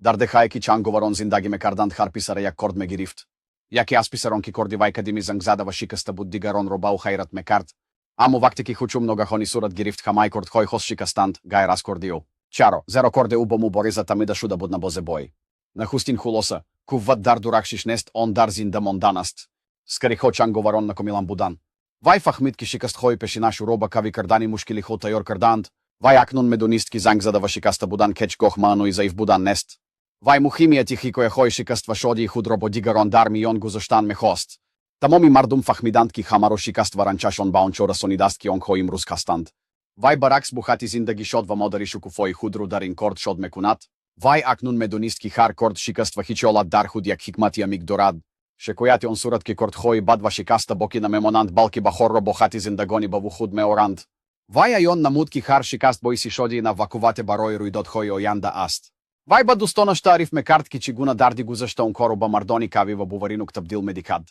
Dardehai ki changovaron zindagi me kardant harpisara jak kord me girift. Jaki aspisaron ki kordi vajkadimi zangzadava shikasta buddigaron robau hajrat me kart. Amo vakti ki huču mnoga honi surat girift hamaj kord hoj hos shikastand, gaj raskordio. Čaro, zero korde ubomu boriza tamida šuda budna boze boj. Na hustin hulosa, kuvat dar durakšiš nest on dar zindamon danast. Skari ho changovaron na komilan budan. Vaj fahmitki shikast hoj pešinašu roba kavi kardani muškili ho tajor kardant. Vaj aknun medonistki zangzadava shikasta budan keč gohmanu i zaiv budan nest. Vaj muhimia tihiko je hoj shikastva šodi hudrobo digaron dar mi on guzostan me host. Tamomi mardum fahmidantki hamaro shikastva rančašon baončora sonidastki on hojim ruskastand. Vaj baraks buhati zindagi šodva modarišu kufoj hudru darin kord šod me kunat. Vaj aknun medonistki har kord shikastva hičolat dar hudjak hikmatia migdorad. Šekojati on suratki kord hoj badva shikasta bokina memonant balki bahorro bohati zindagoni bavu hud me orand. Vaj ajon namutki har shikast bojsi šodi na vakuvate baroj ruidot hoj ojanda ast. Vaj badu stona štarif me kartki čiguna dardi guzashta on koroba mardoni kavi va buvarinuk tabdil medikad.